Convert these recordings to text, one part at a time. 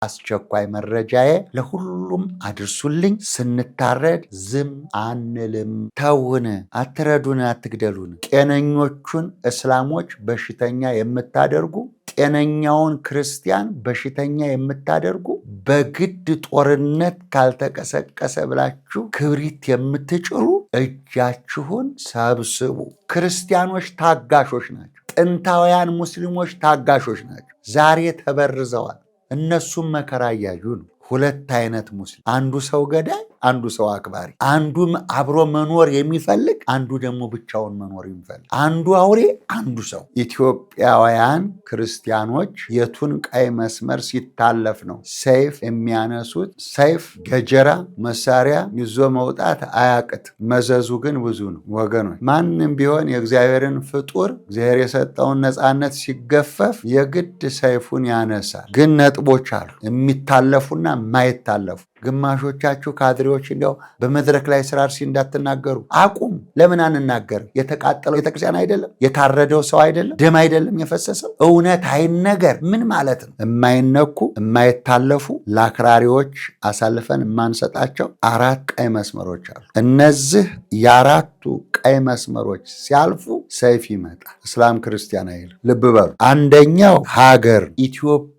አስቸኳይ መረጃዬ ለሁሉም አድርሱልኝ። ስንታረድ ዝም አንልም። ተውን፣ አትረዱን፣ አትግደሉን። ጤነኞቹን እስላሞች በሽተኛ የምታደርጉ፣ ጤነኛውን ክርስቲያን በሽተኛ የምታደርጉ፣ በግድ ጦርነት ካልተቀሰቀሰ ብላችሁ ክብሪት የምትጭሩ እጃችሁን ሰብስቡ። ክርስቲያኖች ታጋሾች ናቸው። ጥንታውያን ሙስሊሞች ታጋሾች ናቸው። ዛሬ ተበርዘዋል። እነሱም መከራ እያዩ ነው። ሁለት አይነት ሙስሊም፣ አንዱ ሰው ገዳይ፣ አንዱ ሰው አክባሪ፣ አንዱም አብሮ መኖር የሚፈልግ፣ አንዱ ደግሞ ብቻውን መኖር የሚፈልግ፣ አንዱ አውሬ፣ አንዱ ሰው። ኢትዮጵያውያን ክርስቲያኖች የቱን ቀይ መስመር ሲታለፍ ነው ሰይፍ የሚያነሱት? ሰይፍ፣ ገጀራ፣ መሳሪያ ይዞ መውጣት አያቅት፣ መዘዙ ግን ብዙ ነው ወገኖች። ማንም ቢሆን የእግዚአብሔርን ፍጡር እግዚአብሔር የሰጠውን ነፃነት ሲገፈፍ የግድ ሰይፉን ያነሳል። ግን ነጥቦች አሉ የሚታለፉና የማይታለፉ። ግማሾቻችሁ ካድሬዎች እንዲያው በመድረክ ላይ ስራ አርሲ እንዳትናገሩ አቁም። ለምን አንናገር? የተቃጠለው ቤተክርስቲያን አይደለም? የታረደው ሰው አይደለም? ደም አይደለም የፈሰሰው? እውነት አይነገር ምን ማለት ነው? የማይነኩ የማይታለፉ ለአክራሪዎች አሳልፈን የማንሰጣቸው 4 ቀይ መስመሮች አሉ። እነዚህ የአራቱ ቀይ መስመሮች ሲያልፉ ሰይፍ ይመጣል። እስላም ክርስቲያን አይልም። ልብ በሉ። አንደኛው ሀገር ኢትዮጵያ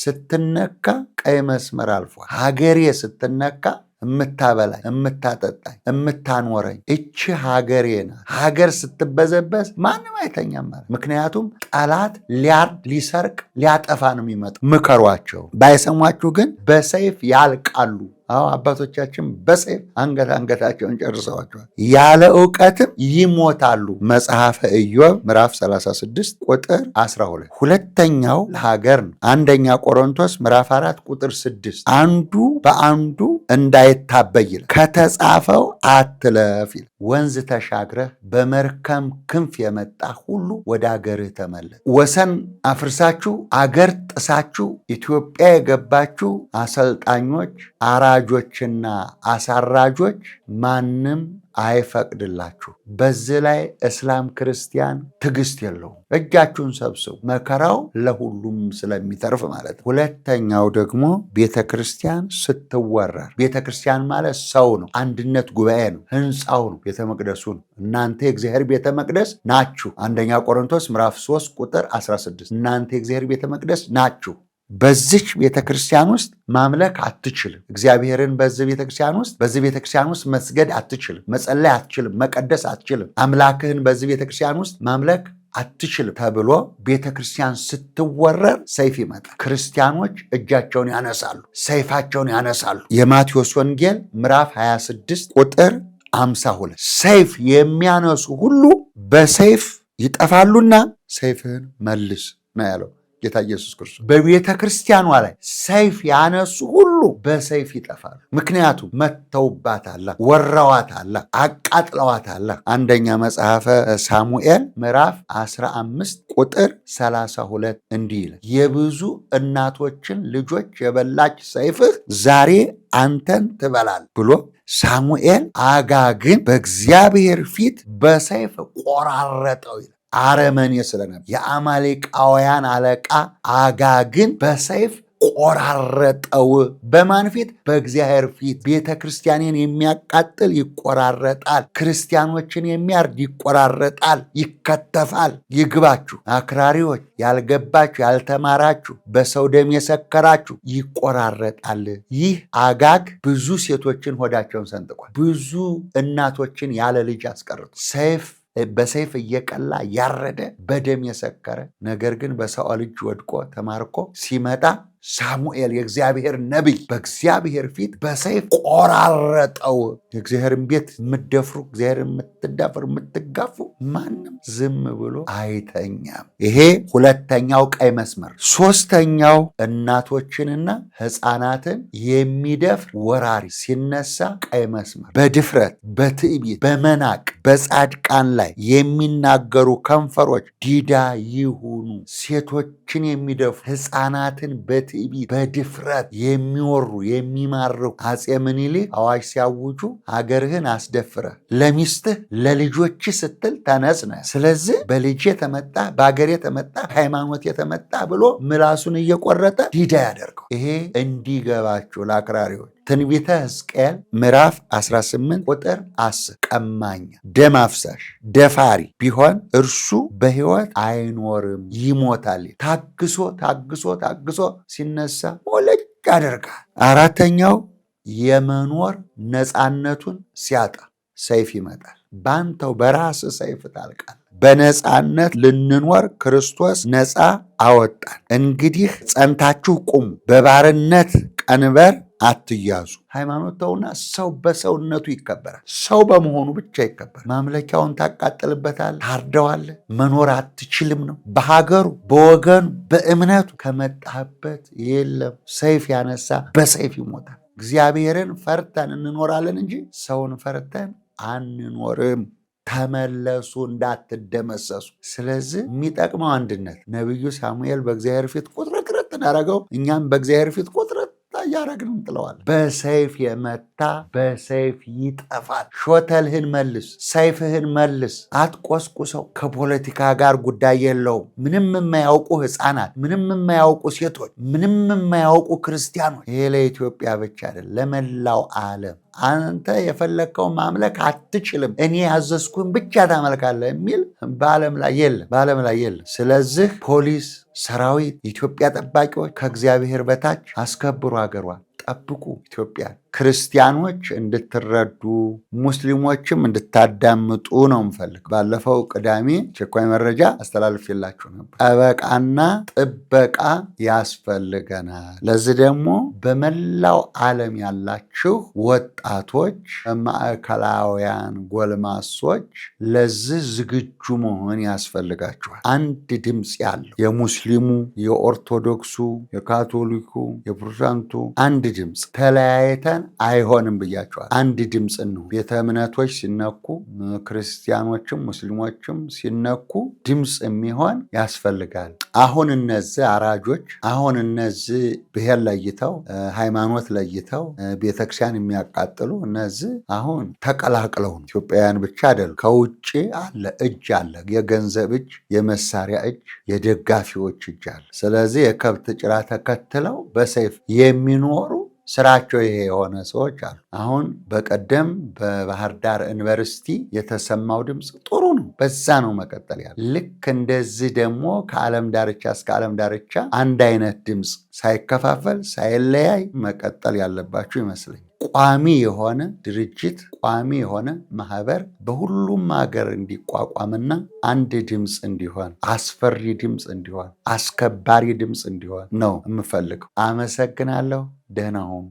ስትነካ ቀይ መስመር አልፏል። ሀገሬ ስትነካ የምታበላኝ፣ የምታጠጣኝ፣ የምታኖረኝ እቺ ሀገሬ ናት። ሀገር ስትበዘበዝ ማንም አይተኛም ማለት። ምክንያቱም ጠላት ሊያርድ፣ ሊሰርቅ፣ ሊያጠፋ ነው የሚመጣው። ምከሯቸው። ባይሰሟችሁ ግን በሰይፍ ያልቃሉ። አዎ አባቶቻችን በሰይፍ አንገታቸውን ጨርሰዋቸዋል። ያለ ዕውቀትም ይሞታሉ። መጽሐፈ ኢዮብ ምዕራፍ 36 ቁጥር 12። ሁለተኛው ለሀገር ነው። አንደኛ ቆሮንቶስ ምዕራፍ 4 ቁጥር 6 አንዱ በአንዱ እንዳይታበይ ይላል። ከተጻፈው አትለፍ ይላል። ወንዝ ተሻግረህ በመርከብ ክንፍ የመጣ ሁሉ ወደ አገርህ ተመለስ። ወሰን አፍርሳችሁ አገር ጥሳችሁ ኢትዮጵያ የገባችሁ አሰልጣኞች፣ አራጆችና አሳራጆች ማንም አይፈቅድላችሁ። በዚህ ላይ እስላም ክርስቲያን ትዕግስት የለውም። እጃችሁን ሰብስቡ። መከራው ለሁሉም ስለሚተርፍ ማለት ነው። ሁለተኛው ደግሞ ቤተ ክርስቲያን ስትወረር፣ ቤተ ክርስቲያን ማለት ሰው ነው። አንድነት ጉባኤ ነው። ህንፃው ነው። ቤተ መቅደሱ ነው። እናንተ የእግዚአብሔር ቤተ መቅደስ ናችሁ። አንደኛ ቆሮንቶስ ምዕራፍ 3 ቁጥር 16 እናንተ የእግዚአብሔር ቤተ መቅደስ ናችሁ። በዚች ቤተክርስቲያን ውስጥ ማምለክ አትችልም። እግዚአብሔርን በዚህ ቤተክርስቲያን ውስጥ መስገድ አትችልም። መጸለይ አትችልም። መቀደስ አትችልም። አምላክህን በዚህ ቤተክርስቲያን ውስጥ ማምለክ አትችልም ተብሎ ቤተክርስቲያን ስትወረር ሰይፍ ይመጣል። ክርስቲያኖች እጃቸውን ያነሳሉ፣ ሰይፋቸውን ያነሳሉ። የማቴዎስ ወንጌል ምዕራፍ 26 ቁጥር 52 ሰይፍ የሚያነሱ ሁሉ በሰይፍ ይጠፋሉና ሰይፍህን መልስ ነው ያለው ጌታ ኢየሱስ ክርስቶስ። በቤተ ክርስቲያኗ ላይ ሰይፍ ያነሱ ሁሉ በሰይፍ ይጠፋሉ። ምክንያቱም መተውባታል፣ ወረዋታል፣ አቃጥለዋታል። አንደኛ መጽሐፈ ሳሙኤል ምዕራፍ 15 ቁጥር 32 እንዲህ ይላል፣ የብዙ እናቶችን ልጆች የበላች ሰይፍህ ዛሬ አንተን ትበላል ብሎ ሳሙኤል አጋግን በእግዚአብሔር ፊት በሰይፍ ቆራረጠው ይላል። አረመኔ ስለነበር የአማሌቃውያን አለቃ አጋግን በሰይፍ ቆራረጠው። በማን ፊት? በእግዚአብሔር ፊት። ቤተ ክርስቲያንን የሚያቃጥል ይቆራረጣል። ክርስቲያኖችን የሚያርድ ይቆራረጣል፣ ይከተፋል። ይግባችሁ አክራሪዎች፣ ያልገባችሁ ያልተማራችሁ፣ በሰው ደም የሰከራችሁ ይቆራረጣል። ይህ አጋግ ብዙ ሴቶችን ሆዳቸውን ሰንጥቋል። ብዙ እናቶችን ያለ ልጅ አስቀርቷል። በሰይፍ እየቀላ ያረደ በደም የሰከረ ነገር ግን በሳኦል እጅ ወድቆ ተማርኮ ሲመጣ ሳሙኤል የእግዚአብሔር ነቢይ በእግዚአብሔር ፊት በሰይፍ ቆራረጠው። የእግዚአብሔርን ቤት የምትደፍሩ፣ እግዚአብሔር የምትዳፈሩ፣ የምትጋፉ ማንም ዝም ብሎ አይተኛም። ይሄ ሁለተኛው ቀይ መስመር። ሶስተኛው እናቶችንና ሕፃናትን የሚደፍር ወራሪ ሲነሳ ቀይ መስመር። በድፍረት በትዕቢት በመናቅ በጻድቃን ላይ የሚናገሩ ከንፈሮች ዲዳ ይሁኑ። ሴቶችን የሚደፍሩ ሕፃናትን በትዕቢት በድፍረት የሚወሩ የሚማርኩ አፄ ምኒልክ አዋጅ ሲያውጁ ሀገርህን አስደፍረህ ለሚስትህ ለልጆች ስትል ተነስ ነው። ስለዚህ በልጄ ተመጣ በሀገሬ ተመጣ ሃይማኖት የተመጣ ብሎ ምላሱን እየቆረጠ ዲዳ ያደርገው። ይሄ እንዲገባችሁ ለአክራሪዎች ትንቢተ ሕዝቅኤል ምዕራፍ 18 ቁጥር 10 ቀማኛ፣ ደም አፍሳሽ፣ ደፋሪ ቢሆን እርሱ በሕይወት አይኖርም ይሞታል። ታግሶ ታግሶ ታግሶ ሲነሳ ሞለጭ ያደርጋል። አራተኛው የመኖር ነፃነቱን ሲያጣ ሰይፍ ይመጣል። ባንተው በራስ ሰይፍ ታልቃል። በነፃነት ልንኖር ክርስቶስ ነፃ አወጣን። እንግዲህ ጸንታችሁ ቁሙ፣ በባርነት ቀንበር አትያዙ። ሃይማኖት ተውና ሰው በሰውነቱ ይከበራል። ሰው በመሆኑ ብቻ ይከበራል። ማምለኪያውን ታቃጥልበታል፣ ታርደዋል። መኖር አትችልም ነው። በሀገሩ በወገኑ በእምነቱ ከመጣበት የለም። ሰይፍ ያነሳ በሰይፍ ይሞታል። እግዚአብሔርን ፈርተን እንኖራለን እንጂ ሰውን ፈርተን አንኖርም። ተመለሱ እንዳትደመሰሱ። ስለዚህ የሚጠቅመው አንድነት። ነቢዩ ሳሙኤል በእግዚአብሔር ፊት ቁጥርጥርጥ እንዳደረገው እኛም በእግዚአብሔር ፊት ቁጥርጥ እያደረግን እንጥለዋለን። በሰይፍ የመታ በሰይፍ ይጠፋል። ሾተልህን መልስ፣ ሰይፍህን መልስ፣ አትቆስቁሰው። ከፖለቲካ ጋር ጉዳይ የለውም። ምንም የማያውቁ ሕፃናት፣ ምንም የማያውቁ ሴቶች፣ ምንም የማያውቁ ክርስቲያኖች። ይሄ ለኢትዮጵያ ብቻ አይደለም፣ ለመላው ዓለም አንተ የፈለግከው ማምለክ አትችልም፣ እኔ ያዘዝኩን ብቻ ታመልካለህ የሚል በዓለም ላይ የለም። ስለዚህ ፖሊስ፣ ሰራዊት፣ የኢትዮጵያ ጠባቂዎች ከእግዚአብሔር በታች አስከብሩ፣ ሀገሯን ጠብቁ። ኢትዮጵያ ክርስቲያኖች እንድትረዱ ሙስሊሞችም እንድታዳምጡ ነው የምፈልግ። ባለፈው ቅዳሜ ቸኳይ መረጃ አስተላልፌላችሁ ነበር። ጠበቃና ጥበቃ ያስፈልገናል። ለዚህ ደግሞ በመላው ዓለም ያላችሁ ወጣቶች፣ ማዕከላውያን ጎልማሶች ለዚህ ዝግጁ መሆን ያስፈልጋችኋል። አንድ ድምፅ ያለው የሙስሊሙ፣ የኦርቶዶክሱ፣ የካቶሊኩ፣ የፕሮቴስታንቱ አንድ ድምፅ፣ ተለያይተን አይሆንም ብያቸዋል። አንድ ድምፅ ነው። ቤተ እምነቶች ሲነኩ ክርስቲያኖችም ሙስሊሞችም ሲነኩ ድምፅ የሚሆን ያስፈልጋል። አሁን እነዚህ አራጆች፣ አሁን እነዚህ ብሔር ለይተው ሃይማኖት ለይተው ቤተክርስቲያን የሚያቃጥሉ እነዚህ አሁን ተቀላቅለው ነው። ኢትዮጵያውያን ብቻ አይደሉም። ከውጭ አለ እጅ አለ፣ የገንዘብ እጅ፣ የመሳሪያ እጅ፣ የደጋፊዎች እጅ አለ። ስለዚህ የከብት ጭራ ተከትለው በሰይፍ የሚኖሩ ስራቸው ይሄ የሆነ ሰዎች አሉ። አሁን በቀደም በባህር ዳር ዩኒቨርሲቲ የተሰማው ድምፅ ጥሩ ነው። በዛ ነው መቀጠል ያለ። ልክ እንደዚህ ደግሞ ከዓለም ዳርቻ እስከ ዓለም ዳርቻ አንድ አይነት ድምፅ ሳይከፋፈል ሳይለያይ መቀጠል ያለባችሁ ይመስለኛል። ቋሚ የሆነ ድርጅት፣ ቋሚ የሆነ ማህበር በሁሉም ሀገር እንዲቋቋምና አንድ ድምፅ እንዲሆን፣ አስፈሪ ድምፅ እንዲሆን፣ አስከባሪ ድምፅ እንዲሆን ነው የምፈልገው። አመሰግናለሁ። ደህና ሁኑ።